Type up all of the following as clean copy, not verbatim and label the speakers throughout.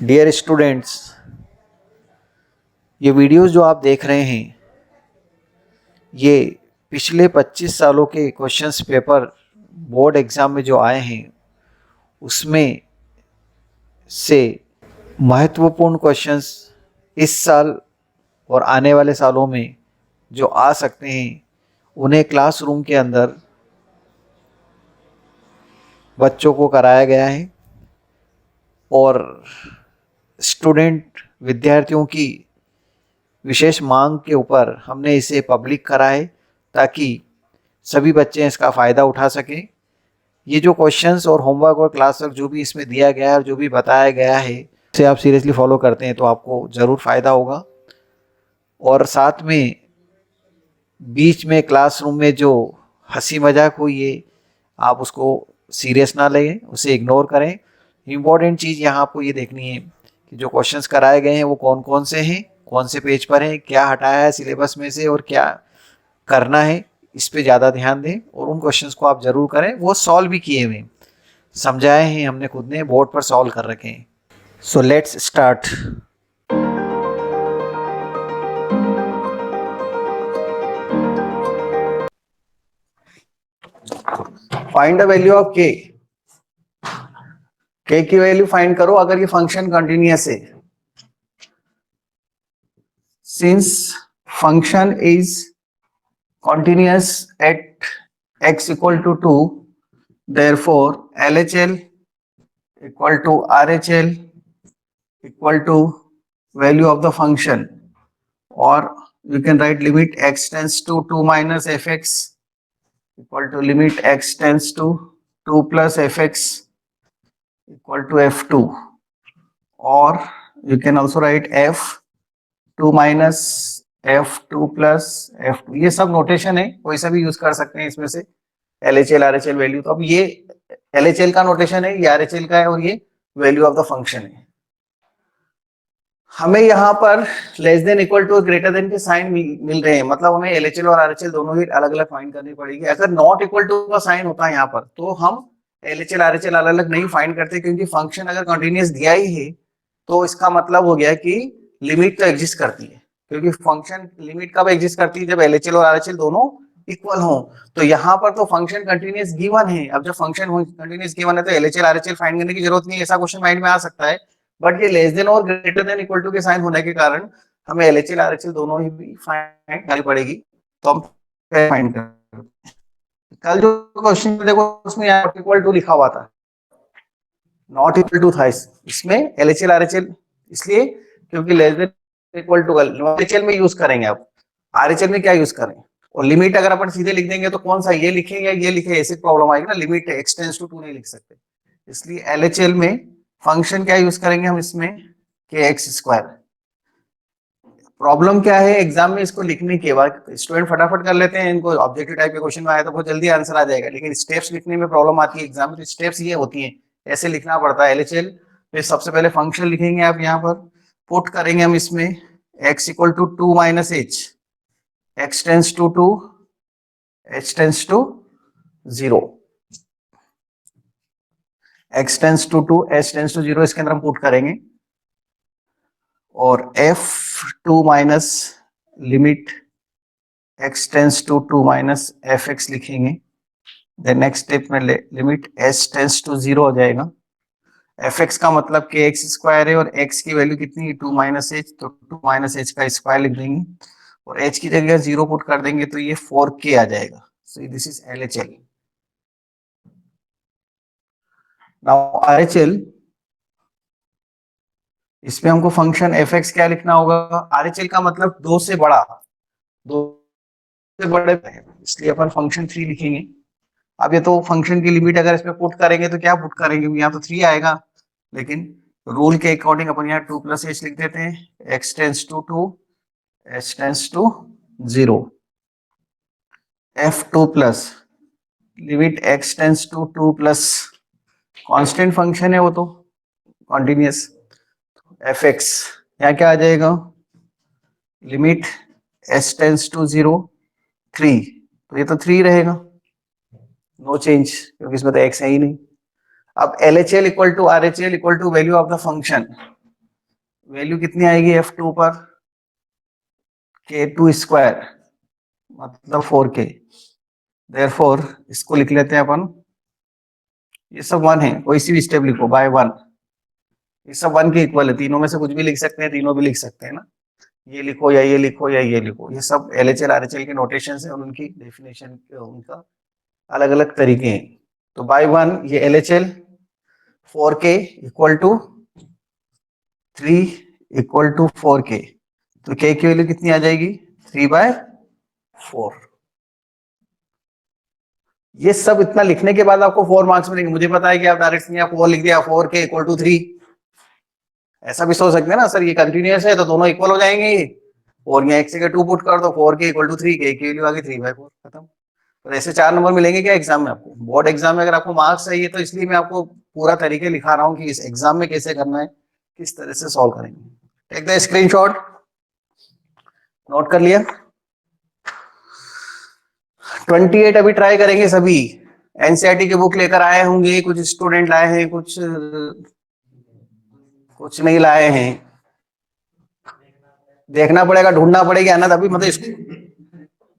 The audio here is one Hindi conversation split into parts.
Speaker 1: डियर स्टूडेंट्स, ये वीडियोस जो आप देख रहे हैं ये पिछले 25 सालों के क्वेश्चंस पेपर बोर्ड एग्ज़ाम में जो आए हैं उसमें से महत्वपूर्ण क्वेश्चंस इस साल और आने वाले सालों में जो आ सकते हैं उन्हें क्लासरूम के अंदर बच्चों को कराया गया है और स्टूडेंट विद्यार्थियों की विशेष मांग के ऊपर हमने इसे पब्लिक करा है ताकि सभी बच्चे इसका फ़ायदा उठा सकें। ये जो क्वेश्चंस और होमवर्क और क्लास वर्क जो भी इसमें दिया गया है और जो भी बताया गया है उसे आप सीरियसली फॉलो करते हैं तो आपको ज़रूर फ़ायदा होगा। और साथ में बीच में क्लासरूम में जो हंसी मजाक हुई है आप उसको सीरियस ना लें, उसे इग्नोर करें। इम्पॉर्टेंट चीज़ यहाँ आपको ये देखनी है कि जो क्वेश्चंस कराए गए हैं वो कौन कौन से हैं, कौन से पेज पर हैं, क्या हटाया है सिलेबस में से और क्या करना है, इस पे ज़्यादा ध्यान दें और उन क्वेश्चंस को आप ज़रूर करें। वो सॉल्व भी किए हुए समझाए हैं हमने, खुद ने बोर्ड पर सॉल्व कर रखे हैं। So let's start. Find the value of के। के की वैल्यू फाइंड करो अगर ये फंक्शन कंटिन्यूअस है। Since function is continuous at x equal to 2, therefore LHL equal to RHL equal to value of the function, or you can write limit x tends to 2 minus fx equal to limit x tends to 2 plus fx equal to f2, or you can also write f2 minus f2 plus f2। ये सब नोटेशन है, कोई सा भी यूज कर सकते हैं इसमें से, LHL RHL वैल्यू। तो अब ये LHL का नोटेशन है, ये RHL का है और ये वैल्यू ऑफ द फंक्शन है। हमें यहाँ पर less than equal to greater than के साइन मिल रहे हैं, मतलब हमें LHL और RHL दोनों ही अलग अलग फाइंड करनी पड़ेगी। अगर नॉट इक्वल टू का साइन होता है यहाँ पर तो हम LHL RHL अलग अलग नहीं फाइंड करते, क्योंकि फंक्शन अगर कंटिन्यूअस दिया ही है तो इसका मतलब हो गया कि लिमिट तो एग्जिस्ट करती है, क्योंकि फंक्शन लिमिट कब एग्जिस्ट करती है, जब LHL और RHL दोनों इक्वल हो। तो यहाँ पर तो फंक्शन कंटिन्यूअस गिवन है। अब जब फंक्शन कंटिन्यूअस गिवन है तो LHL RHL फाइंड करने की जरूरत नहीं है, ऐसा क्वेश्चन माइंड में आ सकता है। बट ये लेस देन और ग्रेटर देन इक्वल टू के साइन होने के कारण हमें LHL RHL दोनों ही भी फाइंड करनी पड़ेगी। तो हम फाइंड कर, कल जो क्वेश्चन देखो उसमें नॉट इक्वल टू लिखा हुआ था, नॉट इक्वल टू था इसमें LHL RHL, इसलिए क्योंकि less than equal to LHL में यूज करेंगे। आप RHL में क्या यूज करें, और लिमिट अगर अपन सीधे लिख देंगे तो कौन सा ये लिखें या ये लिखे, ऐसी प्रॉब्लम आएगी ना। लिमिट x टेंड्स टू 2 नहीं लिख सकते, इसलिए LHL में फंक्शन क्या यूज करेंगे हम इसमें, के एक्स स्क्वायर। प्रॉब्लम क्या है एग्जाम में, इसको लिखने के बाद स्टूडेंट फटाफट कर लेते हैं, इनको ऑब्जेक्टिव टाइप के क्वेश्चन में आया तो बहुत जल्दी आंसर आ जाएगा, लेकिन स्टेप्स लिखने में प्रॉब्लम आती है एग्जाम में। तो स्टेप्स ये होती हैं, ऐसे लिखना पड़ता है। LHL फिर सबसे पहले फंक्शन लिखेंगे आप यहाँ पर, पुट करेंगे हम इसमें x equal to 2 minus h, x tends to 2, h tends to 0, x tends to 2, h tends to 0, इसके अंदर हम पुट करेंगे। और f2 minus limit x tends to 2 minus fx लिखेंगे। देन नेक्स्ट स्टेप में लिमिट h टेंस टू 0 हो जाएगा। fx का मतलब कि x स्क्वायर है और x की वैल्यू कितनी है 2 माइनस एच, तो 2 माइनस एच का स्क्वायर लिख देंगे और h की जगह 0 पुट कर देंगे तो ये 4k आ जाएगा। So this is LHL। Now RHL, इसमें हमको फंक्शन fx क्या लिखना होगा, RHL का मतलब 2 से बड़ा, 2 से बड़े, इसलिए अपन फंक्शन 3 लिखेंगे। अब ये तो फंक्शन की लिमिट अगर इसमें पुट करेंगे तो क्या पुट करेंगे, यहाँ तो 3 आएगा, लेकिन रूल के अकॉर्डिंग अपन यहाँ 2 प्लस एच लिख देते हैं, x tends to 2, h tends to 0, f2 plus limit x tends to 2 plus constant function है वो तो कॉन्टिन्यूअस, fx यहाँ क्या आ जाएगा, लिमिट h टेंस टू 0 3, तो ये तो 3 रहेगा, नो चेंज, क्योंकि इसमें तो x है ही नहीं। अब LHL equal to RHL equal to value of the function, value कितनी आएगी F2 पर, K2 स्क्वायर मतलब 4K। देयरफॉर इसको लिख लेते हैं अपन, ये सब वन है, कोई सी भी स्टेप लिखो बाय वन, ये सब वन के इक्वल है, तीनों में से कुछ भी लिख सकते हैं, तीनों भी लिख सकते हैं ना, ये लिखो या ये लिखो या ये लिखो, ये सब LHL RHL के नोटेशन है और उनकी डेफिनेशन उनका अलग अलग तरीके हैं। तो बाय वन ये LHL 4K equal to 3 equal to 4K, तो K की वैल्यू कितनी आ जाएगी 3/4। ये सब इतना लिखने के बाद आपको 4 मार्क्स मिलेंगे। मुझे पता है कि आप डायरेक्ट यहाँ 4 लिख दिया, 4K इक्वल टू 3, ऐसा भी सोच सकते हैं ना सर ये कंटिन्यूअस है तो दोनों इक्वल हो जाएंगे ये, और यहाँ x के 2 पुट कर दो, 4K इक्वल टू 3, K की वैल्यू आ गई 3/4, खत्म। तो ऐसे 4 नंबर मिलेंगे क्या एग्जाम में आपको, बोर्ड एग्जाम में अगर आपको मार्क्स चाहिए तो इसलिए मैं आपको पूरा तरीके लिखा रहा हूँ कि इस एग्जाम में कैसे करना है, किस तरह से सॉल्व करेंगे। टेक द स्क्रीनशॉट, नोट कर लिया। 28 अभी ट्राई करेंगे सभी, एनसीईआरटी की बुक लेकर आए होंगे, कुछ स्टूडेंट लाए हैं, कुछ नहीं लाए हैं, देखना पड़ेगा, ढूंढना पड़ेगा ना, तभी मतलब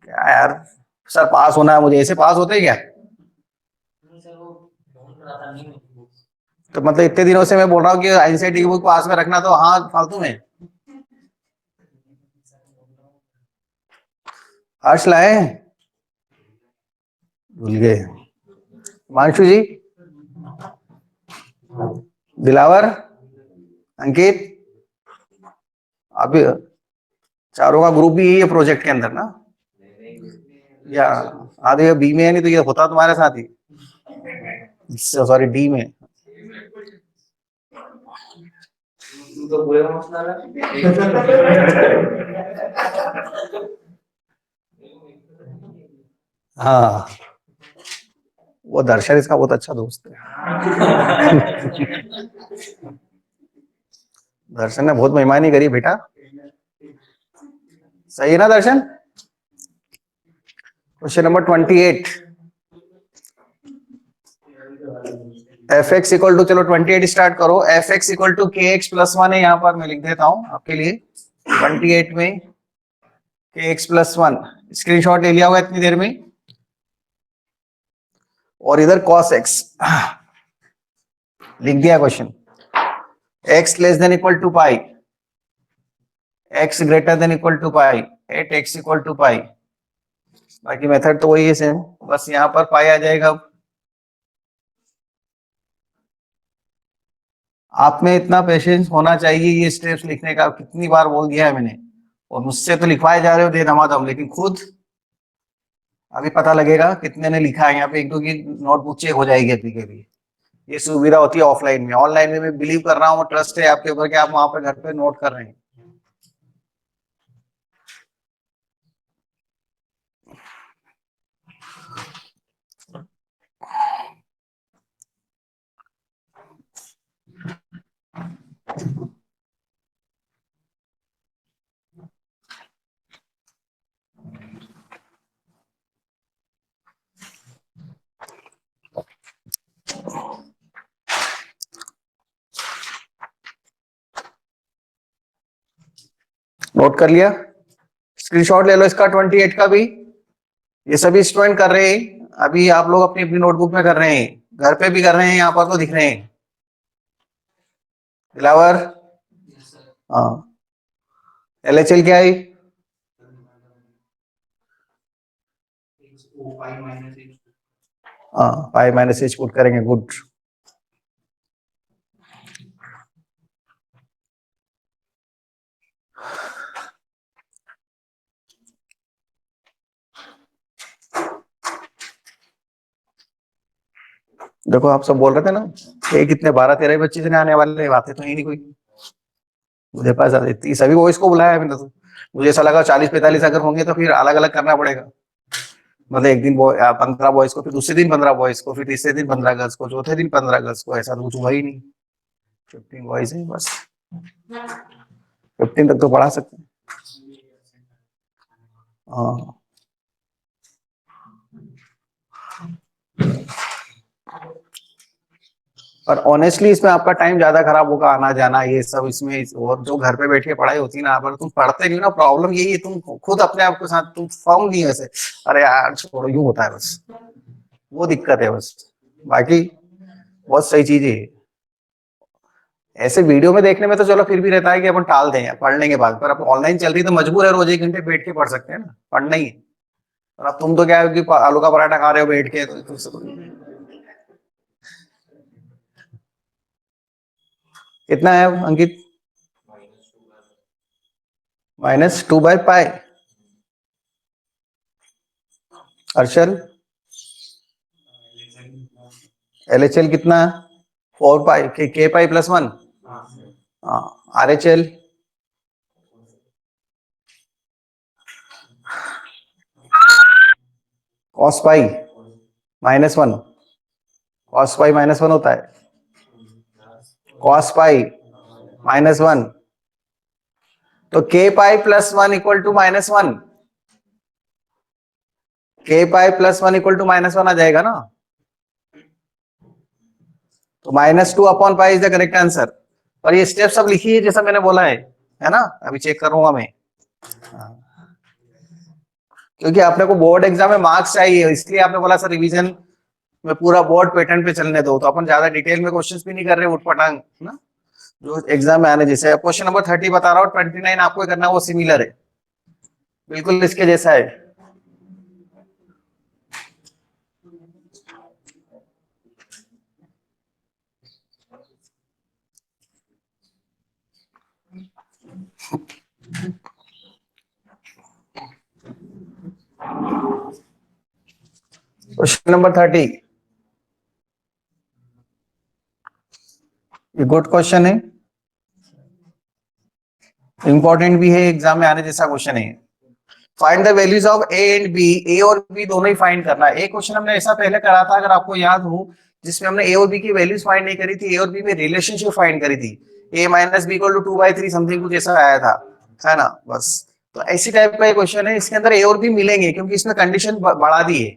Speaker 1: क्या यार सर पास होना है मुझे, ऐसे पास होते क्या, तो मतलब इतने दिनों से मैं बोल रहा हूँ कि एनसीईआरटी की बुक पास में रखना, तो हाँ फालतू में हर्ष लाए, भूल गए, हिमांशु जी, दिलावर, अंकित, अभी चारों का ग्रुप भी यही है प्रोजेक्ट के अंदर ना, या आधे बी में है, नहीं तो ये होता तुम्हारे साथ ही, सॉरी डी में। तो बुरे हाँ वो दर्शन इसका बहुत अच्छा दोस्त है। दर्शन ने बहुत बेईमानी करी बेटा, सही है ना Darshan. Question number 28, F X equal to, चलो 28 स्टार्ट करो, एफ एक्स इक्वल टू के एक्स प्लस वन है, यहाँ पर मैं लिख देता हूँ आपके लिए 28 में के एक्स प्लस वन, स्क्रीनशॉट ले लिया होगा इतनी देर में, और इधर कॉस एक्स लिख दिया question, X less than equal to pi, X greater than equal to pi at X equal to pi, बाकी मेथड तो वही है सेम, बस यहाँ पर पाई आ जाएगा। अब आप में इतना पेशेंस होना चाहिए ये स्टेप्स लिखने का, कितनी बार बोल दिया है मैंने, और मुझसे तो लिखवाए जा रहे हो दे दमादम, लेकिन खुद अभी पता लगेगा कितने ने लिखा है, यहाँ पे एक दो की नोटबुक चेक हो जाएगी अभी के भी, ये सुविधा होती है ऑफलाइन में, ऑनलाइन में मैं बिलीव कर रहा हूँ, ट्रस्ट है आपके ऊपर कि आप वहां पर घर पे नोट कर रहे हैं। नोट कर लिया, स्क्रीनशॉट ले लो इसका 28 का भी, ये सभी स्टूडेंट कर रहे हैं, अभी आप लोग अपनी अपनी नोटबुक में कर रहे हैं, घर पे भी कर रहे हैं, यहाँ पर तो दिख रहे हैं दिलावर। हाँ LHL क्या है, हाँ पाई माइनस एच पुट करेंगे, गुड। देखो आप सब बोल रहे थे ना ये कितने 12-13 बच्चे से आने वाले, बातें तो ही नहीं कोई मुझे पास इतनी, सभी वॉइस को बुलाया है मैंने तो, मुझे ऐसा लगा 40-45 अगर होंगे तो फिर अलग अलग करना पड़ेगा, मतलब एक दिन 15 बॉयज को, फिर दूसरे दिन 15 बॉयज को, फिर तीसरे दिन 15 गर्ल्स को, चौथे दिन 15 गर्ल्स को, ऐसा तो कुछ हुआ ही नहीं, 15 बॉयज है बस, 15 तक तो पढ़ा सकते हैं। हाँ और ऑनेस्टली इसमें आपका टाइम ज्यादा खराब होगा, आना जाना ये सब इसमें। और जो घर पे बैठ के पढ़ाई होती है ना, पर तुम पढ़ते नहीं हो ना, प्रॉब्लम यही है, तुम खुद अपने आप के साथ तुम फॉर्म नहीं है वैसे, अरे यार छोड़ो, यूं होता है बस, वो दिक्कत है बस। बाकी बहुत सही चीज है। ऐसे वीडियो में देखने में तो चलो फिर भी रहता है कि अपन टाल दें पढ़ लेंगे बाद, पर अब ऑनलाइन चल रही है तो मजबूर है, रोज 1 घंटे बैठ के पढ़ सकते हैं ना, पढ़ना ही है। और अब तुम तो क्या है कि आलू का पराठा खा रहे हो बैठ के, कितना है अंकित? -2/π। अर्शल, LHL कितना? 4π के पाई +1। हाँ, RHL cos π -1। cos π -1 होता है, cos π -1, तो k π +1 = -1, k π +1 = -1 आ जाएगा ना, तो -2/π इज द करेक्ट आंसर। और ये स्टेप सब लिखिए जैसा मैंने बोला है ना, अभी चेक करूंगा मैं। क्योंकि आपने को बोर्ड एग्जाम में मार्क्स चाहिए, इसलिए आपने बोला सर रिवीजन में पूरा बोर्ड पैटर्न पे चलने दो, तो अपन ज्यादा डिटेल में क्वेश्चंस भी नहीं कर रहे उठपटांग ना, जो एग्जाम में आने जैसे। क्वेश्चन नंबर 30 बता रहा हूँ, 29 आपको करना है, वो सिमिलर है, बिल्कुल इसके जैसा है। क्वेश्चन नंबर 30, ये गुड क्वेश्चन है, इंपॉर्टेंट भी है, एग्जाम में आने जैसा क्वेश्चन है। Find the values of A and B, A और बी दोनों ही फाइंड करना है। एक क्वेश्चन हमने ऐसा पहले करा था, अगर आपको याद हो, जिसमें हमने ए और बी की वैल्यूज फाइंड नहीं करी थी, ए और बी में रिलेशनशिप फाइंड करी थी, a - b = 2/3 समथिंग कुछ ऐसा आया था, है ना, बस। तो ऐसी टाइप का क्वेश्चन है, इसके अंदर ए और बी मिलेंगे, क्योंकि इसमें कंडीशन बढ़ा दी है।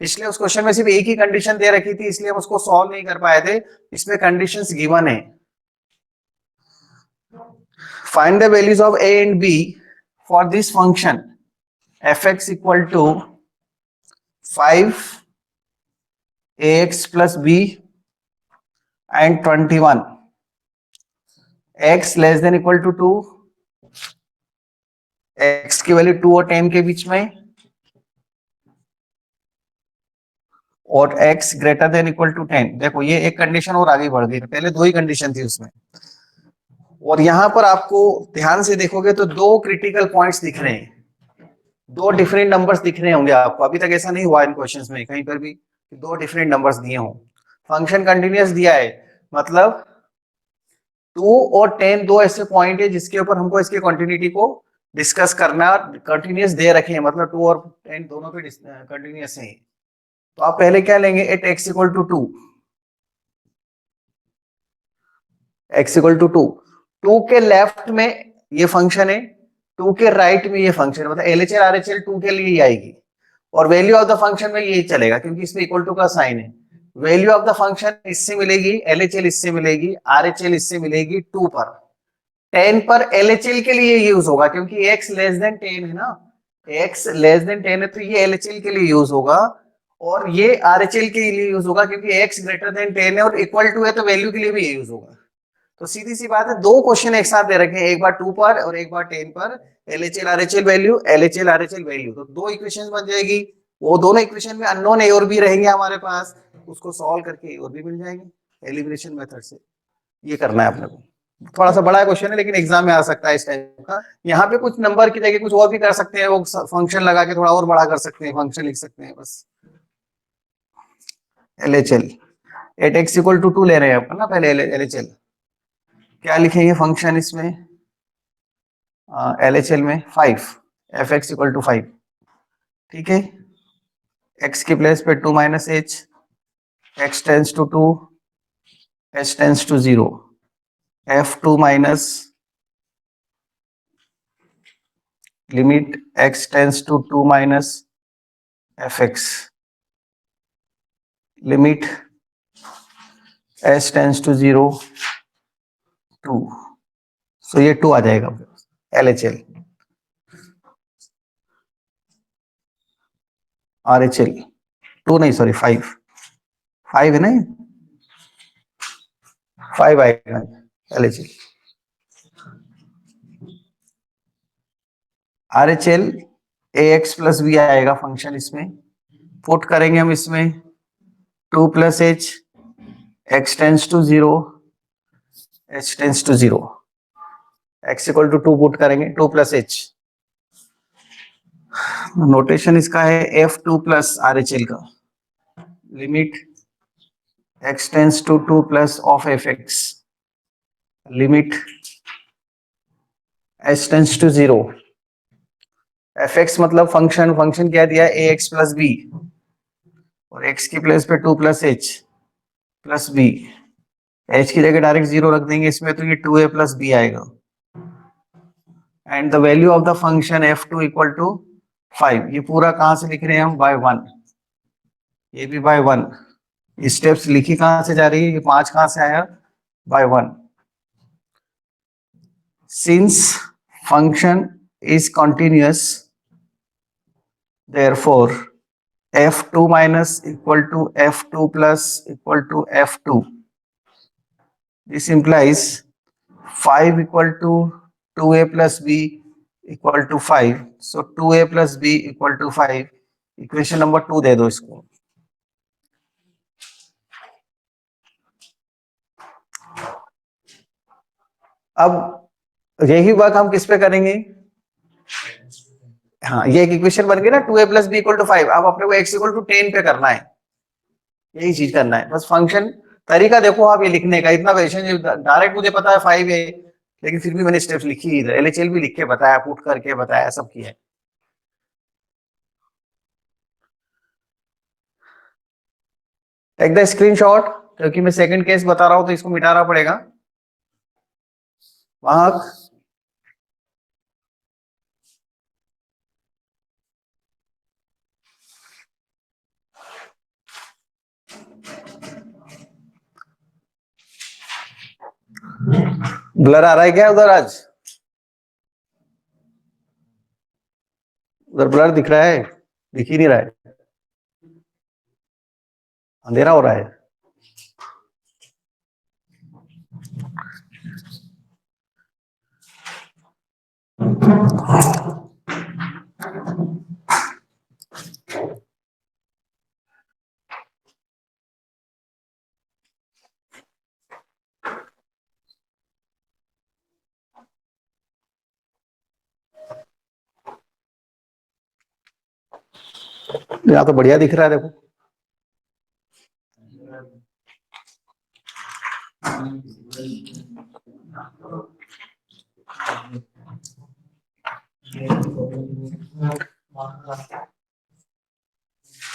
Speaker 1: पिछले उस क्वेश्चन में सिर्फ एक ही कंडीशन दे रखी थी, इसलिए हम उसको सॉल्व नहीं कर पाए थे, इसमें कंडीशंस गिवन है। Find the values of a and b for this function f(x) = 5ax plus b and 21, x less than equal to 2, x की वैल्यू 2 और 10 के बीच में, और x greater than equal to 10। देखो ये एक कंडीशन और आगे बढ़ गई, पहले दो ही कंडीशन थी उसमें। और यहां पर आपको ध्यान से देखोगे तो दो क्रिटिकल पॉइंट्स दिख रहे हैं, दो डिफरेंट नंबर्स दिख रहे होंगे आपको। अभी तक ऐसा नहीं हुआ इन क्वेश्चंस में कहीं पर भी कि दो डिफरेंट नंबर्स दिए हों। फंक्शन कंटिन्यूअस दिया है, मतलब 2 और 10 दो ऐसे पॉइंट है जिसके ऊपर हमको इसके कंटिन्यूटी को डिस्कस करना है। कंटिन्यूअस दे रखे हैं, मतलब 2 और 10 दोनों पे कंटिन्यूअस है। तो आप पहले क्या लेंगे, एट x = 2, x = 2, 2 के लेफ्ट में ये फंक्शन है, 2 के राइट में ये फंक्शन है, मतलब LHL RHL 2 के लिए ही आएगी। और वैल्यू ऑफ द फंक्शन में ये चलेगा, क्योंकि इसमें इक्वल टू का साइन है। वैल्यू ऑफ द फंक्शन इससे मिलेगी, LHL इससे मिलेगी, RHL इससे मिलेगी 2 पर। 10 पर LHL के लिए यूज होगा, क्योंकि x लेस देन 10 है ना, x लेस देन 10 है, तो ये LHL के लिए यूज होगा। और ये RHL के लिए यूज होगा, क्योंकि x ग्रेटर देन 10 है और इक्वल टू है, तो वैल्यू के लिए भी यूज होगा। तो सीधी सी बात है, दो क्वेश्चन एक साथ दे रखे हैं, एक बार 2 पर और एक बार 10 पर। LHL RHL value, LHL RHL value, तो दो इक्वेशन बन जाएगी। वो दोनों इक्वेशन में अननोन ए और बी रहेंगे हमारे पास, उसको सॉल्व करके ए और बी मिल जाएंगे एलिमिनेशन मेथड से। ये करना है अपने को। थोड़ा सा बड़ा क्वेश्चन है, लेकिन एग्जाम में आ सकता है इस टाइप का। यहाँ पे कुछ नंबर की जगह कुछ और भी कर सकते हैं, वो फंक्शन लगा के थोड़ा और बड़ा कर सकते हैं, फंक्शन लिख सकते हैं बस। LHL एट x = 2 ले रहे हैं अपन ना, पहले LHL क्या लिखेंगे फंक्शन इसमें, LHL में 5, f(x) = 5, ठीक है। x की प्लेस पे 2 - h, x tends to 2, h tends to 0, f2 minus limit x tends to 2 minus fx, limit s tends to 0 2, so ये 2 आ जाएगा LHL RHL 2 नहीं सॉरी 5 5 है ना, 5 आएगा LHL RHL AX plus b आएगा फंक्शन, इसमें पुट करेंगे हम इसमें 2 plus H x tends to 0 h tends to 0 x equal to 2 put करेंगे 2 प्लस H, नोटेशन इसका है F2 प्लस RHL का, limit x tends to 2 plus of fx, limit h tends to 0, fx मतलब फंक्शन, फंक्शन क्या दिया है ax प्लस बी, और x की प्लेस पे 2 plus h plus B, h की जगह डायरेक्ट 0 रख देंगे इसमें, तो ये 2a प्लस बी आएगा, and the value of the function f2 equal to 5। ये पूरा कहां से लिख रहे हैं हम, बाय 1, ये भी बाय 1, स्टेप्स लिखी कहां से जा रही है, ये 5 कहां से आया, by 1। Since function is continuous therefore f2 minus equal to f2 plus equal to f2, this implies 5 equal to 2a plus b equal to 5, so 2a plus b equal to 5, equation number 2 दे दो इसको। अब यही बात हम किस पे करेंगे, हाँ ये एक इक्वेशन बन गई ना 2a plus B equal to 5, अब अपने को x इक्वल टू 10 पे करना है, यही चीज करना है बस। फंक्शन तरीका देखो आप ये लिखने का, इतना क्वेश्चन डायरेक्ट मुझे पता है 5 है, लेकिन फिर भी मैंने स्टेप्स लिखी इधर, LHL भी लिख के बताया, पुट करके बताया, सब किया है। टेक द स्क्रीनशॉट, क्योंकि मैं सेकंड केस बता रहा हूं तो इसको मिटाना पड़ेगा वहां। ब्लर आ रहा है क्या उधर, आज उधर ब्लर दिख रहा है, दिख ही नहीं रहा है, अंधेरा हो रहा है। यहाँ तो बढ़िया दिख रहा है देखो,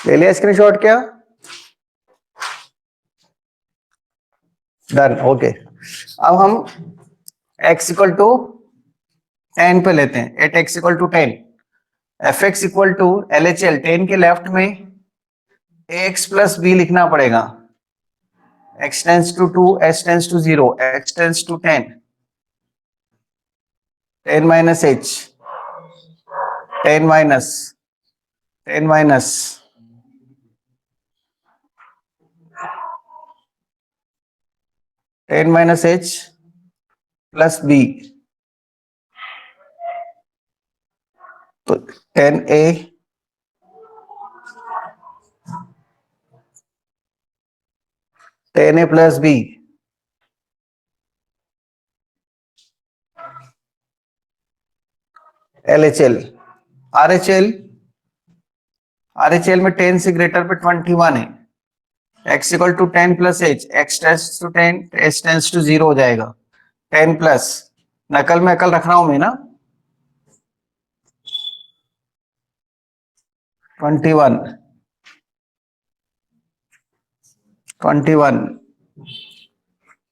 Speaker 1: ले लिया स्क्रीनशॉट क्या, डन, ओके। अब हम x इक्वल टू 10 पे लेते हैं, at x equal to 10, fx equal to LHL 10 के लेफ्ट में ax प्लस b लिखना पड़ेगा, x tends to 2 h tends to 0 x tends to 10 10 minus h 10 minus 10 minus 10 minus h plus b, तो 10a 10a plus b, LHL RHL में 10 से ग्रेटर पे 21 है, x equal to 10 plus h, x tends to 10 h tends to 0 हो जाएगा, 10 प्लस, नकल में अकल रख रहा हूं मैं ना, 21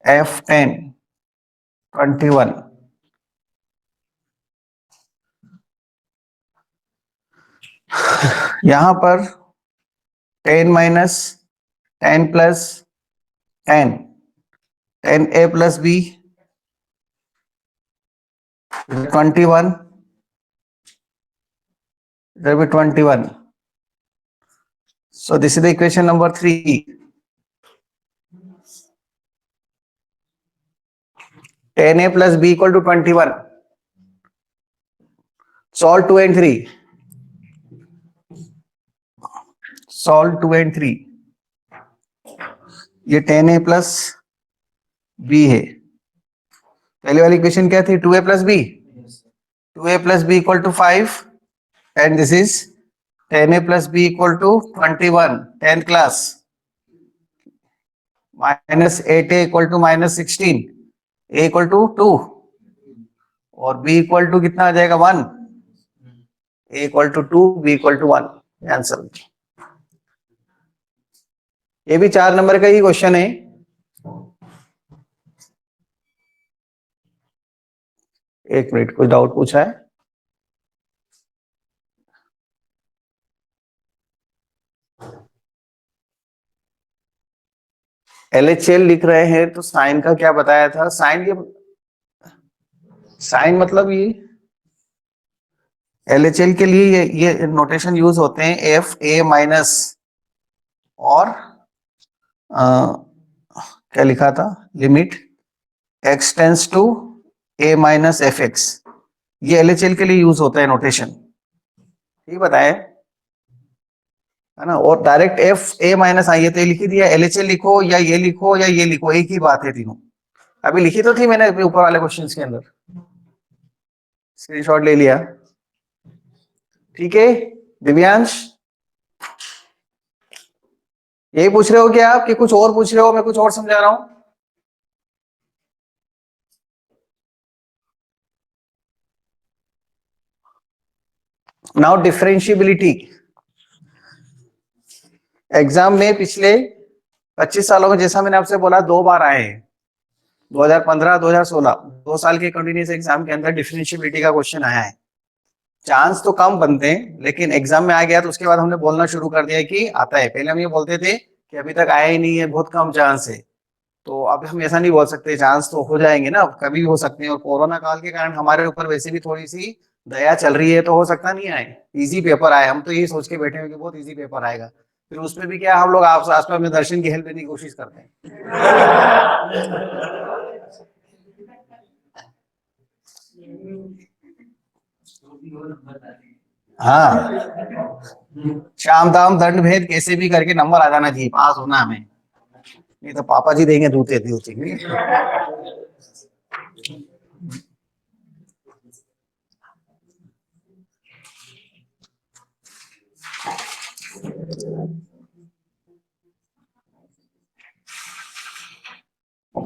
Speaker 1: f10 21, यहां पर 10 minus 10 plus 10 10a plus b 21, there will be 21. So this is the equation number 3. 10a plus b equal to 21. Solve 2 and 3. Solve 2 and 3. ये 10a plus b है. पहले वाली इक्वेशन क्या थी? 2a plus b. 2a plus b equal to 5 and this is 10a plus b equal to 21, 10th class. Minus 8a equal to minus 16, a equal to 2 और b equal to कितना आ जाएगा? 1. a equal to 2, b equal to 1. Answer. ये भी 4 नंबर का ही क्वेश्चन है. एक मिनट, कोई डाउट पूछा है? LHL लिख रहे हैं तो साइन का क्या बताया था? साइन, ये साइन मतलब ये LHL के लिए ये नोटेशन यूज होते हैं. एफ ए माइनस और क्या लिखा था? Limit x tends to a minus f x. ये LHL के लिए यूज होता है नोटेशन. ठीक बताए है ना? और डायरेक्ट एफ ए माइनस आई है तो ये लिखी दिया. LHL लिखो या ये लिखो या ये लिखो, एक ही बात है तीनों. अभी लिखी तो थी मैंने ऊपर वाले क्वेश्चंस के अंदर. स्क्रीनशॉट ले लिया. ठीक है दिव्यांश, यही पूछ रहे हो क्या आप कि कुछ और पूछ रहे हो? मैं कुछ और समझा रहा हूं. Now differentiability. एग्जाम में पिछले 25 सालों में जैसा मैंने आपसे बोला 2 बार आए हैं. 2015 2016 2 साल के कंटिन्यूस एग्जाम के अंदर डिफरेंशिएबिलिटी का क्वेश्चन आया है. चांस तो कम बनते हैं लेकिन एग्जाम में आ गया तो उसके बाद हमने बोलना शुरू कर दिया कि आता है. पहले हम ये बोलते थे कि अभी तक आया ही नहीं है, बहुत कम चांस है. तो अब हम ऐसा नहीं बोल सकते, चांस तो हो जाएंगे ना, कभी भी हो सकते हैं. और कोरोना काल के कारण हमारे ऊपर वैसे भी थोड़ी सी दया चल रही है तो हो सकता नहीं आए. इजी पेपर आए, हम तो ये सोच के बैठे हैं कि बहुत इजी पेपर आएगा. फिर उसमें भी क्या हम लोग आसपास में दर्शन की हेल्प लेने की कोशिश करते हैं. हाँ, शाम दाम दंड भेद कैसे भी करके नंबर आ जाना चाहिए, पास होना हमें. नहीं तो पापा जी देंगे दूते दूते.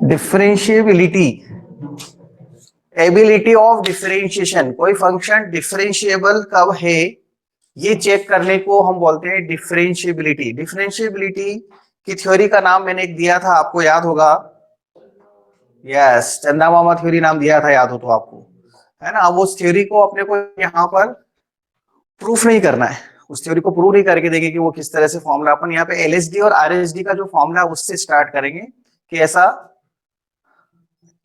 Speaker 1: Differentiability, ability of differentiation. कोई फंक्शन डिफरेंशिएबल कब है ये चेक करने को हम बोलते हैं डिफरेंशिएबिलिटी. डिफरेंशिएबिलिटी की थ्योरी का नाम मैंने एक दिया था, आपको याद होगा. यस, चंदा मामा थ्योरी नाम दिया था, याद हो तो आपको, है ना. अब उस थ्योरी को अपने को यहाँ पर प्रूफ नहीं करना है. उस थ्योरी को प्रूव नहीं करके देंगे कि वो किस तरह से फॉर्मूला. अपन यहाँ पे LHD और RHD का जो फॉर्मूला उससे स्टार्ट करेंगे कि ऐसा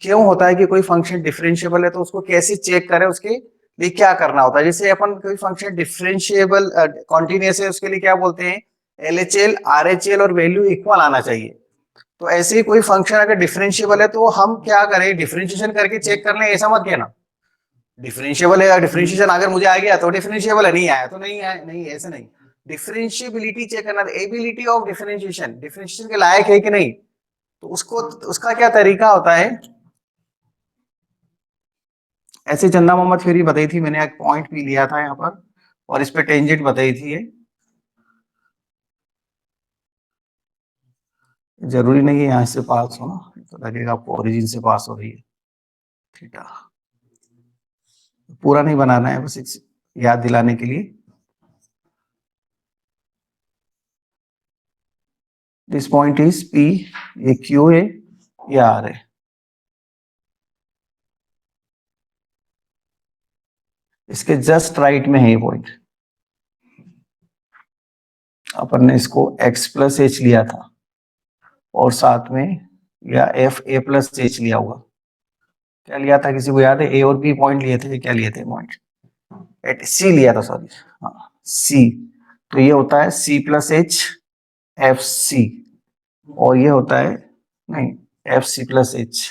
Speaker 1: क्यों होता है कि कोई फंक्शन डिफरेंशिएबल है तो उसको कैसे चेक करें, उसके लिए क्या करना होता है. जैसे अपन कोई फंक्शन डिफरेंशिएबल कॉन्टिन्यूअस है उसके लिए क्या बोलते हैं? LHL RHL और वैल्यू इक्वल आना चाहिए. तो ऐसे ही कोई फंक्शन अगर डिफरेंशिएबल है तो हम क्या करें? डिफरेंशिएशन करके चेक कर लें, ऐसा मत कहना. डिफरेंशिएबल है, डिफरेंशिएशन अगर मुझे आ गया तो डिफरेंशिएबल है, नहीं आया तो नहीं आया. नहीं, ऐसे नहीं. डिफरेंशिएबिलिटी चेक करना, एबिलिटी ऑफ डिफरेंशिएशन, डिफरेंशिएशन के लायक है कि नहीं. तो उसको, उसका क्या तरीका होता है? ऐसे चंदा मोहम्मद थ्योरी बताई थी मैंने, एक पॉइंट भी लिया था यहाँ पर और इस पे टेंजेंट बताई थी. ये जरूरी नहीं है यहाँ से पास हो ना, तो लगेगा आपको ओरिजिन से पास हो रही है. ठीक है, पूरा नहीं बनाना है, बस याद दिलाने के लिए. दिस पॉइंट इज P, ये Q है, ये R है. इसके जस्ट राइट में है ये पॉइंट. अपन ने इसको x प्लस एच लिया था और साथ में या एफ ए प्लस एच लिया होगा, क्या लिया था किसी को याद है? ए और बी पॉइंट लिए थे, क्या लिए थे पॉइंट? एट सी लिया था, सॉरी, हाँ सी। तो ये होता है c plus h F c, और ये होता है नहीं एफ सी प्लस एच,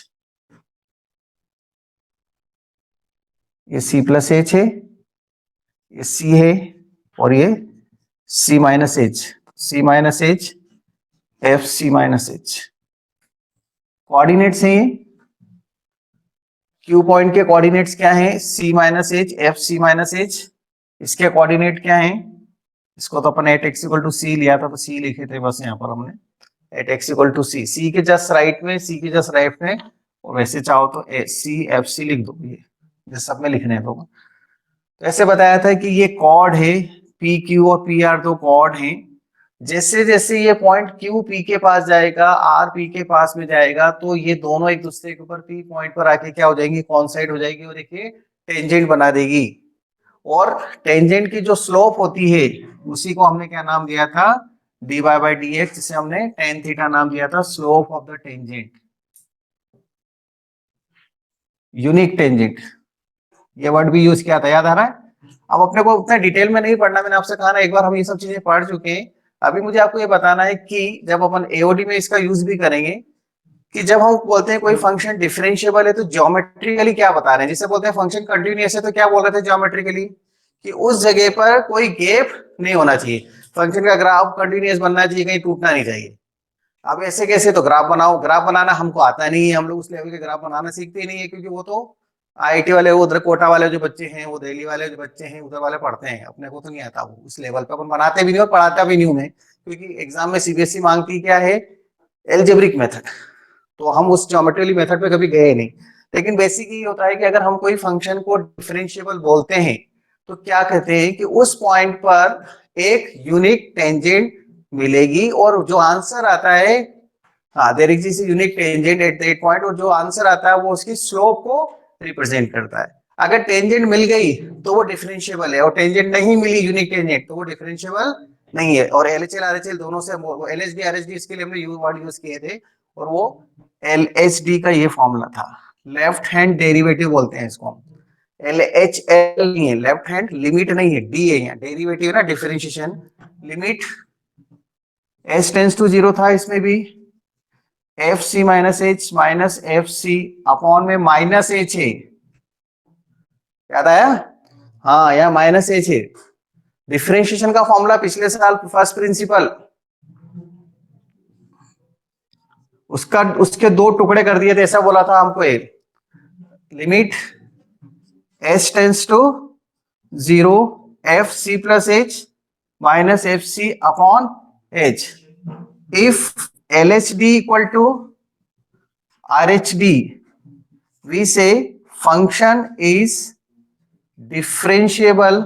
Speaker 1: ये सी प्लस एच है, ये सी है, और ये C minus H, C minus H F C minus H. Coordinates है ये, क्यू पॉइंट के कोऑर्डिनेट्स क्या है? C minus H F C minus H. इसके कोऑर्डिनेट क्या है? इसको तो अपन at X equal to C लिया था, तो सी लिखे थे बस यहाँ पर हमने, एट एक्स इक्वल टू सी, सी के जस्ट राइट में, सी के जस्ट राइट में, और वैसे चाहो तो सी एफ सी लिख दो, ये सब में लिखने हैं। तो ऐसे बताया था कि ये कॉर्ड है, पी क्यू और पी आर दो कॉर्ड हैं। जैसे जैसे ये पॉइंट क्यू पी के पास जाएगा, आर पी के पास में जाएगा, तो ये दोनों एक दूसरे के ऊपर पी पॉइंट पर आके क्या हो जाएंगी? कॉन्साइड हो जाएगी, और देखिए टेंजेंट बना देगी। और टेंजेंट की जो स्लोप होती है उसी को हमने क्या नाम दिया था? dy बाई डी एक्स, जिसे हमने टेन थीटा नाम दिया था, slope of the tangent, unique tangent, ये वर्ड भी यूज किया था, याद आ रहा है? अब अपने को उतना डिटेल में नहीं पढ़ना, मैंने आपसे कहा ना, एक बार हम ये सब चीजें पढ़ चुके हैं। अभी मुझे आपको ये बताना है कि जब अपन एओडी में इसका यूज भी करेंगे, कि जब हम बोलते हैं कोई फंक्शन डिफरेंशिएबल है तो ज्योमेट्रिकली क्या बता रहे हैं? जिसे बोलते हैं फंक्शन कंटिन्यूअस है, तो क्या बोल रहे थे ज्योमेट्रिकली? कि उस जगह पर कोई गैप नहीं होना चाहिए, फंक्शन का ग्राफ कंटिन्यूअस बनना चाहिए, कहीं टूटना नहीं चाहिए। अब ऐसे कैसे? तो ग्राफ बनाओ, ग्राफ बनाना हमको आता नहीं है, हम लोग उस लेवल के ग्राफ बनाना सीखते ही नहीं है, क्योंकि वो तो आईआईटी वाले, वो उधर कोटा वाले जो बच्चे हैं, वो दिल्ली वाले जो बच्चे हैं, उधर वाले पढ़ते हैं, अपने को तो नहीं आता वो उस लेवल पे, अपन बनाते भी नहीं और पढ़ाता भी नहीं हूं मैं, क्योंकि एग्जाम में सीबीएसई मांगती क्या है? एल्जेब्रिक मेथड, तो हम उस ज्योमेट्रिकली मेथड पे कभी गए नहीं। लेकिन बेसिक ये होता है कि अगर हम कोई फंक्शन को डिफरेंशिएबल बोलते हैं, तो क्या कहते हैं कि उस पॉइंट पर एक यूनिक टेंजेंट मिलेगी, और जो आंसर आता है, हाँ there is unique tangent at that point, और जो आंसर आता है वो उसकी स्लोप को रिप्रेजेंट करता है। अगर टेंजेंट मिल गई तो वो डिफरेंशिएबल है, और टेंजेंट नहीं मिली यूनिक टेंजेंट, तो वो डिफरेंशिएबल नहीं है। और एलएचएल आरएचएल दोनों से, एलएचडी आरएचडी इसके लिए हमने यू वर्ड यूज किए थे, और वो एलएचडी का ये फॉर्मूला था, लेफ्ट हैंड डेरिवेटिव बोलते हैं इसको। एलएचएल नहीं है, लेफ्ट हैंड, लिमिट नहीं है, डी है यहाँ, डेरिवेटिव है ना, differentiation, limit s tends to zero था इसमें भी, एफ सी माइनस एफ सी अपॉन में माइनस एच है, याद आया? हाँ यहाँ माइनस एच है, डिफरेंशिएशन का फॉर्मूला पिछले साल फर्स्ट प्रिंसिपल, उसका उसके दो टुकड़े कर दिए थे, ऐसा बोला था हमको, एक limit h tends to zero f c plus h minus f c upon h, if l h d equal to r h d, we say function is differentiable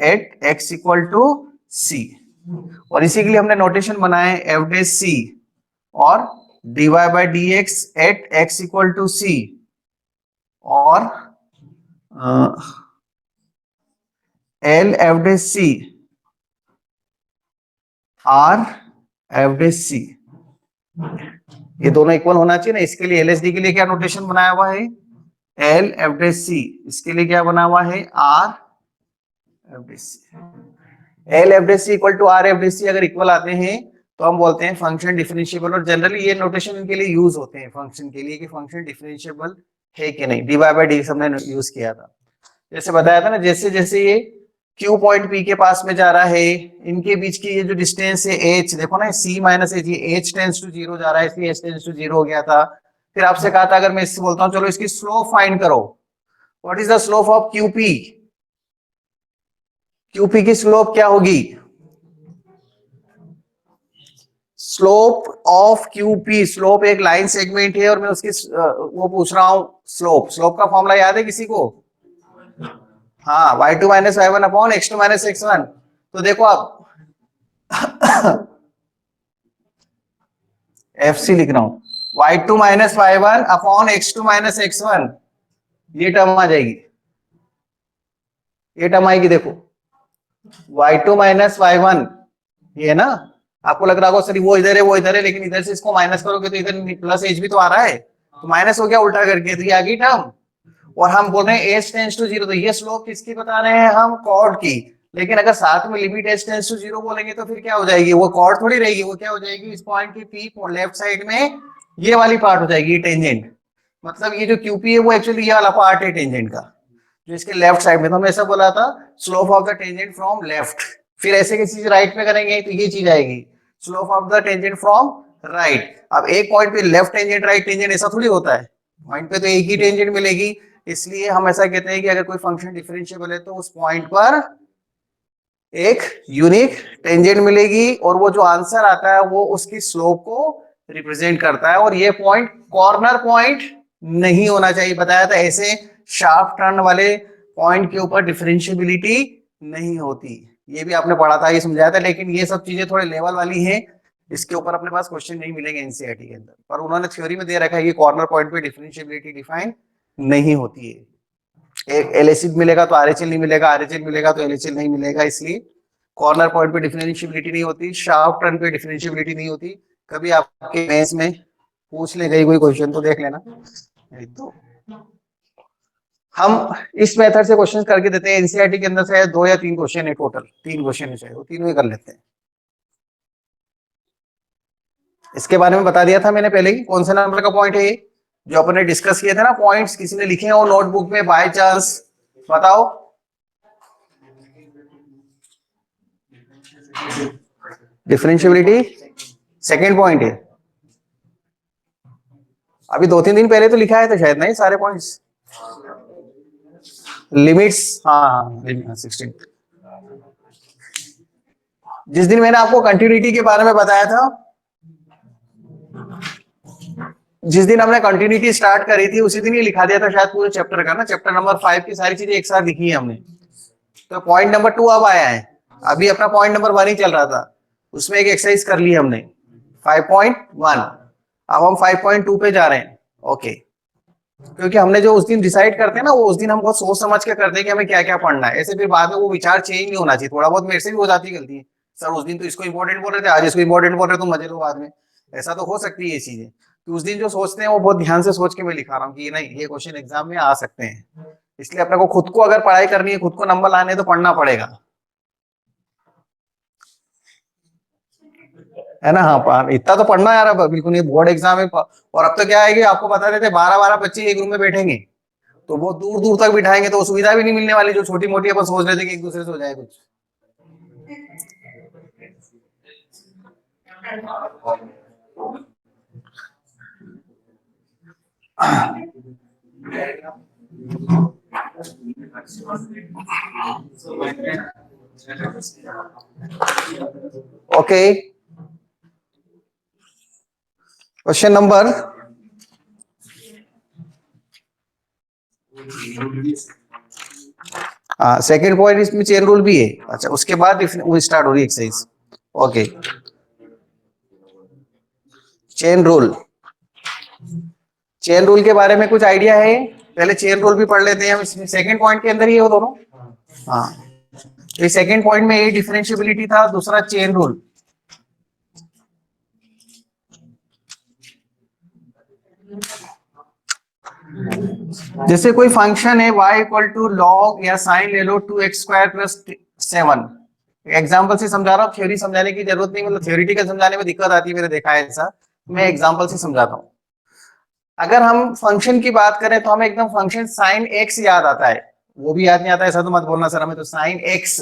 Speaker 1: at x equal to c, और इसी के लिए हमने नोटेशन बनाए एफ डे सी और dy by D X at X equal to C, और L F D C R F D C, ये दोनों इक्वल होना चाहिए ना। इसके लिए एलएसडी के लिए क्या नोटेशन बनाया हुआ है? एल एफ डे सी, इसके लिए क्या बना हुआ है? R F D C. L F D C equal to R F D C अगर इक्वल आते हैं तो हम बोलते हैं फंक्शन डिफरेंशिएबल, और जनरली ये नोटेशन इनके लिए यूज होते हैं फंक्शन के लिए, कि फंक्शन डिफरेंशिएबल है कि नहीं, डी वाई बाई डी हमने यूज किया था। जैसे बताया था ना, जैसे जैसे ये क्यू पॉइंट पी के पास में जा रहा है, इनके बीच की ये जो डिस्टेंस है एच, देखो ना सी माइनस एच, ये एच टेंस टू जीरो जा रहा है, इसलिए एच टेंस टू जीरो हो गया था। फिर आपसे कहा था अगर मैं इससे बोलता हूँ चलो इसकी स्लोप फाइंड करो, what is the slope of QP? QP की स्लोप क्या होगी? स्लोप ऑफ क्यूपी, स्लोप एक लाइन सेगमेंट है और मैं उसकी वो पूछ रहा हूं स्लोप, स्लोप का फॉर्मूला याद है किसी को? हाँ y2 minus y1 upon x2 minus x1। तो देखो आप FC लिख रहा हूं, y2 minus y1 upon x2 minus x1, ये टर्म आ जाएगी, ये टर्म आएगी, देखो y2 माइनस y1 ये है ना, आपको लग रहा होगा सर वो इधर है वो इधर है, लेकिन इधर से इसको माइनस करोगे तो इधर प्लस एच भी तो आ रहा है, तो माइनस हो गया उल्टा करके, तो ये आ गई टर्म। और हम बोल रहे हैं एच टेंस टू जीरो, तो ये स्लोप किसकी बता रहे हैं हम, कॉर्ड की। लेकिन अगर साथ में limit h tends to zero बोलेंगे तो फिर क्या हो जाएगी, वो कॉर्ड थोड़ी रहेगी, वो क्या हो जाएगी, इस पॉइंट की पी लेफ्ट साइड में ये वाली पार्ट हो जाएगी, ये टेंजेंट। मतलब ये जो क्यूपी है वो एक्चुअली ये वाला पार्ट है टेंजेंट का, जो इसके लेफ्ट साइड में। तो हमने ऐसा बोला था slope of the tangent from left. फिर ऐसे की चीज राइट में करेंगे तो ये चीज आएगी slope of the tangent from right. अब एक पॉइंट पे लेफ्ट टेंजेंट राइट टेंजेंट ऐसा थोड़ी होता है, पॉइंट पे तो एक ही टेंजेंट मिलेगी। इसलिए हम ऐसा कहते हैं कि अगर कोई फंक्शन डिफरेंशिएबल है तो उस पॉइंट पर एक यूनिक टेंजेंट मिलेगी, और वो जो आंसर आता है वो उसकी स्लोप को रिप्रेजेंट करता है। और ये पॉइंट कॉर्नर पॉइंट नहीं होना चाहिए, बताया था ऐसे शार्प टर्न वाले पॉइंट के ऊपर डिफरेंशिएबिलिटी नहीं होती, ये भी आपने पढ़ा था, ये समझाया था। लेकिन ये सब चीजें थोड़े लेवल वाली हैं, इसके ऊपर अपने पास क्वेश्चन नहीं मिलेंगे एनसीईआरटी के अंदर, पर उन्होंने थ्योरी में दे रखा है कि कॉर्नर पॉइंट पे डिफरेंशिएबिलिटी डिफाइन नहीं होती है। एक एलएचएल मिलेगा तो आरएचएल नहीं मिलेगा, आरएचएल मिलेगा तो एलएचएल नहीं मिलेगा, इसलिए कॉर्नर पॉइंट पे डिफरेंशिएबिलिटी नहीं होती, शार्प टर्न पे डिफरेंशिएबिलिटी नहीं होती। कभी आपके मेंस में पूछ ले गई कोई क्वेश्चन तो देख लेना। तो हम इस मेथड से क्वेश्चन करके देते हैं, एनसीईआरटी के अंदर से 2 या 3 क्वेश्चन है, टोटल 3 क्वेश्चन है, चाहे वो तीनों ही कर लेते हैं। इसके बारे में बता दिया था मैंने पहले ही, कौन से नंबर का पॉइंट है ये, जो अपने डिस्कस किए थे ना पॉइंट्स, किसी ने लिखे हैं वो नोटबुक में बाय चांस, बताओ। डिफरेंशिएबिलिटी सेकंड पॉइंट है, अभी 2-3 दिन पहले तो लिखा है तो शायद नहीं सारे पॉइंट्स। लिमिट्स, हाँ 16। जिस दिन मैंने आपको कंटिन्यूटी के बारे में बताया था, जिस दिन हमने कंटिन्यूटी स्टार्ट करी थी उसी दिन ये लिखा दिया था शायद पूरे चैप्टर का ना, चैप्टर नंबर 5 की सारी चीजें एक साथ लिखी है हमने। तो पॉइंट नंबर 2 अब आया है, अभी अपना पॉइंट नंबर 1 ही चल रहा था, उसमें एक एक्सरसाइज कर ली हमने 5.1। अब हम 5.2 पे जा रहे हैं। ओके, क्योंकि हमने जो उस दिन डिसाइड करते हैं ना, वो उस दिन हम बहुत सोच समझ के करते हैं कि हमें क्या क्या पढ़ना है, ऐसे फिर बाद में वो विचार चेंज नहीं होना चाहिए। थोड़ा बहुत मेरे से भी हो जाती है गलती, सर उस दिन तो इसको इंपॉर्टेंट बोल रहे थे, आज इसको इंपॉर्टेंट बोल रहे हो, तुम मजे लो बाद में, ऐसा तो हो सकती है ये चीजें। तो उस दिन जो सोचते हैं वो बहुत ध्यान से सोच के मैं लिखा रहा हूँ कि ये नहीं, ये क्वेश्चन एग्जाम में आ सकते हैं। इसलिए अपने को खुद को अगर पढ़ाई करनी है, खुद को नंबर लाने तो पढ़ना पड़ेगा, है ना। हाँ, इतना तो पढ़ना यार, अब बिल्कुल ये बोर्ड एग्जाम है। और अब तो क्या है कि आपको बता देते 12-12 बच्चे एक रूम में बैठेंगे, तो बहुत दूर दूर तक बिठाएंगे, तो सुविधा भी नहीं मिलने वाली जो छोटी मोटी अपन सोच रहे थे कि एक दूसरे से हो जाए कुछ। Okay, question number second point, इसमें चेन रूल भी है। अच्छा, उसके बाद वो स्टार्ट हो रही है exercise. Okay, chain rule, chain rule के बारे में कुछ आइडिया है? पहले चेन रूल भी पढ़ लेते हैं हम, इसमें सेकंड पॉइंट के अंदर ही हो दोनों। हाँ, ये सेकंड पॉइंट में ये डिफरेंशिएबिलिटी था, दूसरा चेन रूल। जैसे कोई फंक्शन है y इक्वल टू लॉग या साइन ले लो 2x² प्लस 7। एग्जाम्पल से समझा रहा हूँ, थ्योरी समझाने की जरूरत नहीं, मतलब थ्योरिटिकल समझाने में दिक्कत आती है, मैंने देखा है ऐसा। मैं एग्जाम्पल से समझाता हूँ। अगर हम फंक्शन की बात करें तो हमें एकदम फंक्शन साइन x याद आता है, वो भी याद नहीं आता, ऐसा तो मत बोलना सर हमें तो साइन x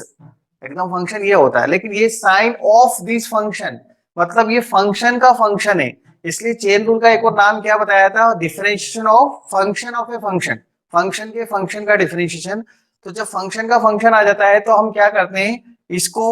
Speaker 1: एकदम फंक्शन ये होता है। लेकिन ये साइन ऑफ दिस फंक्शन, मतलब ये फंक्शन का फंक्शन है, इसलिए चेन रूल का एक और नाम क्या बताया था, differentiation of function of a function, function के फंक्शन का डिफरेंशिएशन। तो जब फंक्शन का फंक्शन आ जाता है तो हम क्या करते हैं, इसको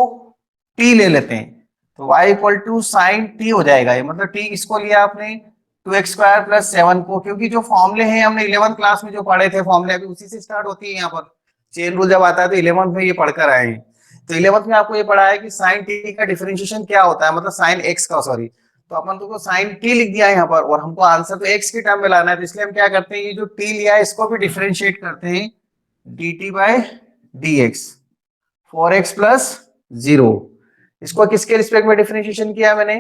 Speaker 1: t ले लेते हैं, तो y equal to sine t हो जाएगा। ये मतलब t इसको लिया आपने 2x² प्लस 7 को, क्योंकि जो फॉर्मूले हैं हमने 11th क्लास में जो पढ़े थे फॉर्मूले, अभी उसी से स्टार्ट होती है यहाँ पर। चेन रूल जब आता है तो 11th में ये पढ़कर आए हैं। तो 11th में आपको ये पढ़ा है कि साइन टी का डिफरेंशिएशन क्या होता है, मतलब साइन एक्स का, सॉरी। तो अपन तो साइन टी लिख दिया है यहाँ पर, और हमको आंसर तो एक्स की टर्म में लाना है, तो इसलिए हम क्या करते हैं, ये जो टी लिया है इसको भी डिफरेंशिएट करते हैं dt bye dx 4x plus 0। इसको किसके रिस्पेक्ट में डिफरेंशिएशन किया मैंने,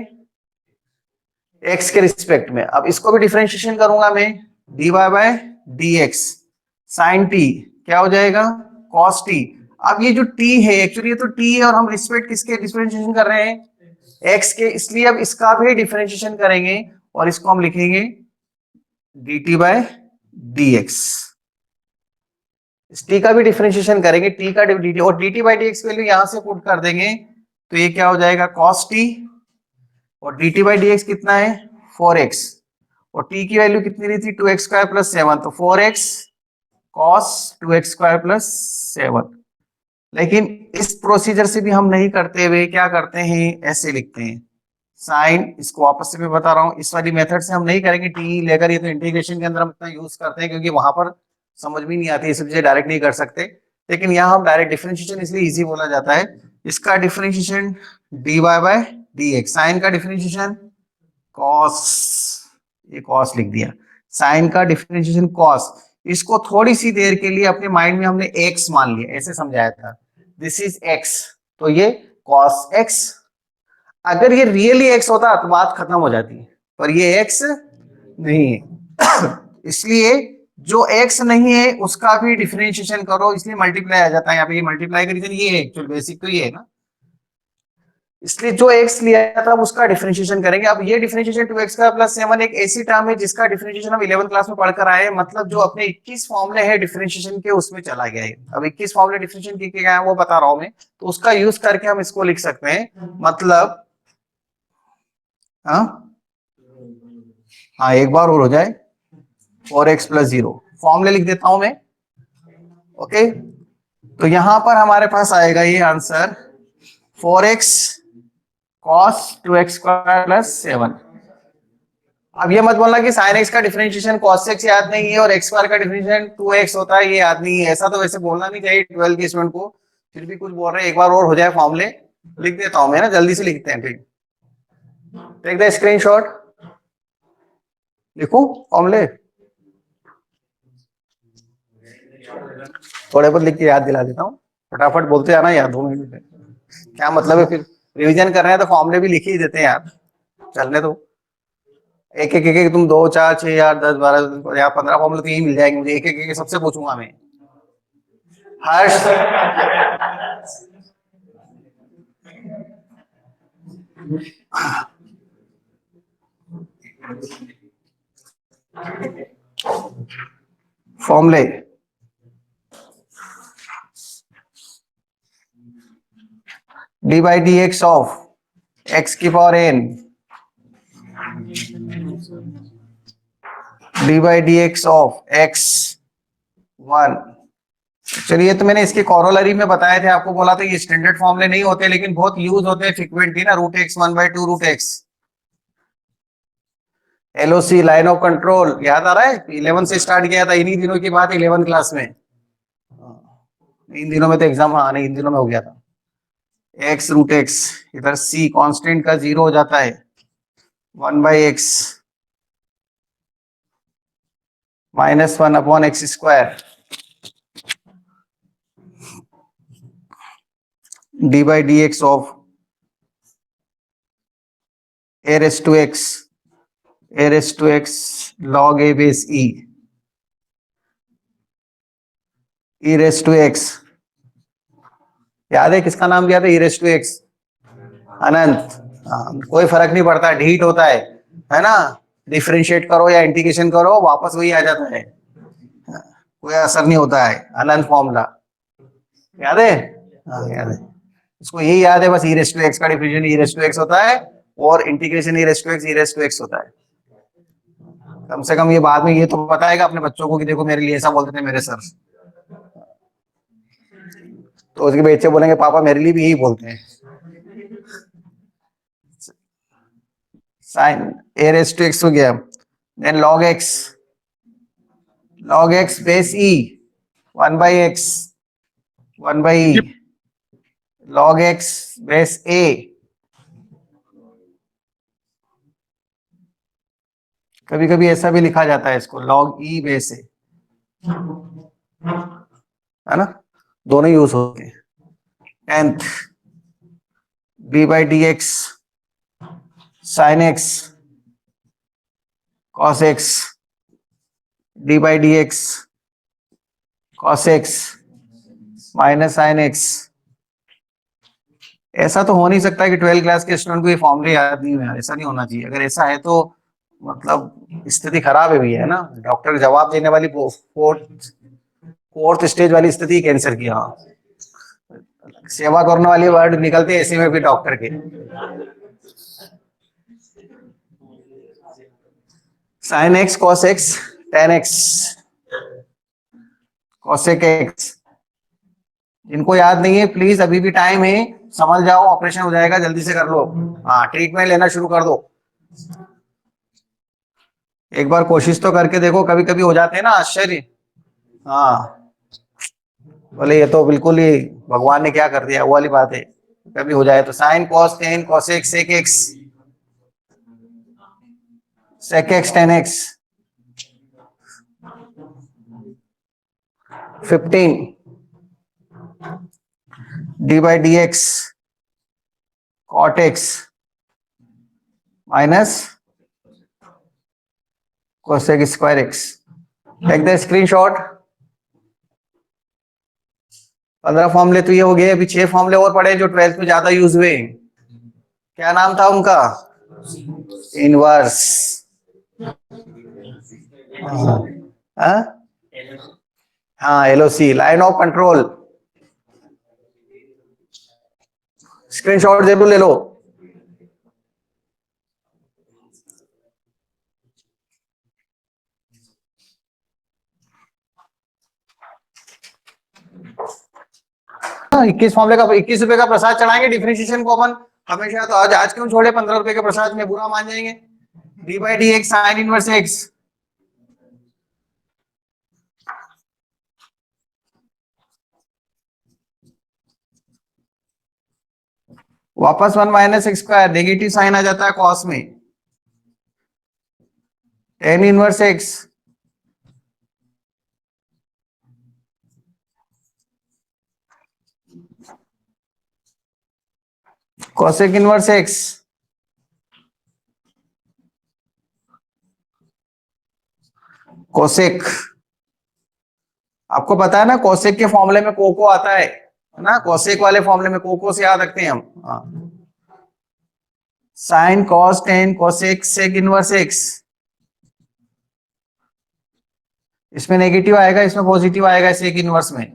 Speaker 1: x के रिस्पेक्ट में। अब इसको भी डिफरेंशिएशन करूंगा मैं, dy by dx sin t क्या हो जाएगा, cos t। अब ये जो t है एक्चुअली ये तो t है और हम रिस्पेक्ट किसके डिफरेंशिएशन कर रहे हैं, x के, इसलिए अब इसका भी डिफरेंशिएशन करेंगे और इसको हम लिखेंगे dt बाय dx। इस t का भी डिफरेंशिएशन करेंगे, t का dt और dt बाय dx की वैल्यू यहां से पुट कर देंगे तो ये क्या हो जाएगा cos t और dt बाई dx कितना है 4x और t की वैल्यू कितनी रही थी 2x स्क्वायर प्लस 7 तो 4x cos 2x square plus 7। लेकिन इस प्रोसीजर से भी हम नहीं करते हुए क्या करते हैं, ऐसे लिखते हैं साइन, इसको वापस से मैं बता रहा हूं, इस वाली मेथड से हम नहीं करेंगे t लेकर, ये तो इंटीग्रेशन के अंदर हम इतना यूज करते हैं क्योंकि वहां पर समझ भी नहीं आती, ये सब चीजें डायरेक्ट नहीं कर सकते। लेकिन यहाँ हम डायरेक्ट डिफरेंशिएशन इसलिए इजी बोला जाता है, इसका differentiation dy by dx, sine का डिफरेंशिएशन cos, ये cos लिख दिया, साइन का डिफरेंशिएशन cos, इसको थोड़ी सी देर के लिए अपने माइंड में हमने x मान लिया, ऐसे समझाया था, दिस इज x, तो ये cos x। अगर ये रियली x होता तो बात खत्म हो जाती है, पर ये x नहीं है इसलिए जो x नहीं है उसका भी डिफरेंशिएशन करो, इसलिए मल्टीप्लाई आ जाता है यहाँ पे, ये मल्टीप्लाई का रीजन ये है, एक्चुअल बेसिक तो ये है ना, इसलिए जो x लिया था उसका डिफरेंशिएशन करेंगे। अब ये डिफरेंशिएशन 2x स्क्वायर प्लस 7 एक ऐसी टर्म है जिसका डिफरेंशिएशन हम 11th क्लास में पढ़कर आए, मतलब जो अपने 21 फॉर्मूले हैं डिफरेंशिएशन के उसमें चला गया है। अब 21 फॉर्मूले डिफरेंशिएशन के क्या है वो बता रहा हूं मैं, तो उसका यूज करके हम इसको लिख सकते हैं, मतलब हाँ एक बार और हो जाए 4x प्लस 0, फॉर्मूले लिख देता हूं मैं, ओके। तो यहां पर हमारे पास आएगा ये answer 4x cos 2x square plus 7। अब ये मत बोलना कि sin x का डिफरेंशिएशन cos x याद नहीं है और x स्क्वायर का डिफरेंशिएशन 2x होता है ये याद नहीं है, ऐसा तो वैसे बोलना नहीं चाहिए 12 के स्टूडेंट को, फिर भी कुछ बोल रहे हैं, एक बार और हो जाए फॉर्मूले लिख देता हूं मैं ना, जल्दी से लिखते हैं, ठीक, टेक द स्क्रीनशॉट, लिखो फॉर्मूले, थोड़े बहुत लिख के याद दिला देता हूँ, फटाफट बोलते जाना यार 2 मिनट में, क्या मतलब है फिर रिवीजन कर रहे हैं तो फॉर्मूले भी लिख ही देते हैं यार, चलने दो, एक एक एक तुम 2 4 6 8 10 12 या 15 फॉर्मूले तो यही मिल जाएंगे मुझे, एक एक सबसे पूछूंगा मैं। हर्ष फॉर्मूले D by D x of X की power N D by D x of X 1। चलिए तो मैंने इसके कॉरोलरी में बताए थे आपको, बोला था ये स्टैंडर्ड फॉर्मूले नहीं होते लेकिन बहुत यूज होते हैं फ्रीक्वेंटली ना, root x 1/2 root x, LOC line of control याद आ रहा है, 11 से स्टार्ट किया था, इन्हीं दिनों की बात 11 क्लास में, इन दिनों में तो एग्जाम, हाँ नहीं इन दिनों में हो गया था, एक्स रूट एक्स, इधर सी कांस्टेंट का 0 हो जाता है 1/x -1 upon x square d by D x of a raise to x log a base e raise to x, याद है किसका नाम दिया था, ई रेस टू एक्स, अनंत। कोई फर्क नहीं पड़ता, ढीट होता है ना, डिफरेंशिएट करो या इंटीग्रेशन करो वापस वही आ जाता है, कोई असर नहीं होता है, अनंत फॉर्मूला याद है, हाँ याद है, इसको यही याद है बस, ई रेस टू एक्स का differentiation e raise to x होता है और integration e raise to x होता है। कम से कम ये बाद में ये तो बताएगा अपने बच्चों को कि देखो मेरे लिए ऐसा बोलते थे मेरे सर, तो उसके बच्चे बोलेंगे पापा मेरे लिए भी यही बोलते हैं, sine a raise to x हो गया, then log x base e 1/x 1/e log x बेस a, कभी कभी ऐसा भी लिखा जाता है इसको log e बेस a, है ना, दोनों यूज होते हैं। nth D by D X sine x cos x D by D x cos x minus sine x. ऐसा तो हो नहीं सकता कि 12th क्लास के स्टूडेंट को ये फॉर्मूले याद नहीं है, ऐसा नहीं होना चाहिए। अगर ऐसा है तो मतलब स्थिति खराब है भी, है ना। डॉक्टर जवाब देने वाली फोर्थ स्टेज वाली स्थिति कैंसर की। हाँ, सेवा करने वाली वर्ड निकलते ऐसे में भी डॉक्टर के। Sine x cos x tan x cosec x. जिनको याद नहीं है प्लीज अभी भी टाइम है, समझ जाओ, ऑपरेशन हो जाएगा, जल्दी से कर लो। हाँ, ट्रीटमेंट लेना शुरू कर दो। एक बार कोशिश तो करके देखो, कभी कभी हो जाते हैं ना आश्चर्य। हाँ, बोले ये तो बिल्कुल ही भगवान ने क्या कर दिया, वो वाली बात है। कभी हो जाए तो sine cos tan cosec sec x sec x tan x 15 d by D x cot x minus cosec square x. Take the screenshot. 15 फॉर्मूले तो ये हो गए, अभी 6 फॉर्मूले और पड़े जो 12th में ज्यादा यूज हुए। क्या नाम था उनका? इनवर्स। हाँ, LOC line of control. Screenshot जरूर ले लो। ₹21 का ₹21 का प्रसाद चढ़ाएंगे डिफरेंशिएशन को अपन हमेशा। तो आज क्यों छोड़े? ₹15 के प्रसाद में बुरा मान जाएंगे। D by D X sine inverse X वापस 1 minus X square, negative sign आ जाता है कॉस में। Tan inverse X cosec inverse X cosec. आपको पता है ना कोसेक के फॉर्मूले में कोको आता है ना, कोसेक वाले फॉर्मूले में कोको से याद रखते हैं हम। Sine cos tan cosec sec inverse x. इसमें नेगेटिव आएगा, इसमें पॉजिटिव आएगा। सेक इनवर्स में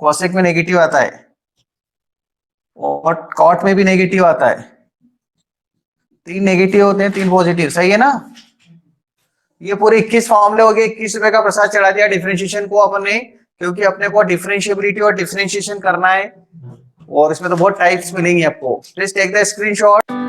Speaker 1: कोसेक में नेगेटिव आता है और कॉट में भी नेगेटिव आता है। 3 नेगेटिव होते हैं, 3 पॉजिटिव। सही है ना। ये पूरे 21 फॉर्मूले हो गए। ₹21 का प्रसाद चढ़ा दिया डिफरेंशिएशन को अपन ने, क्योंकि अपने को डिफरेंशिएबिलिटी और डिफरेंशिएशन करना है। और इसमें तो बहुत टाइप्स मिलेंगे आपको। Please take the screenshot.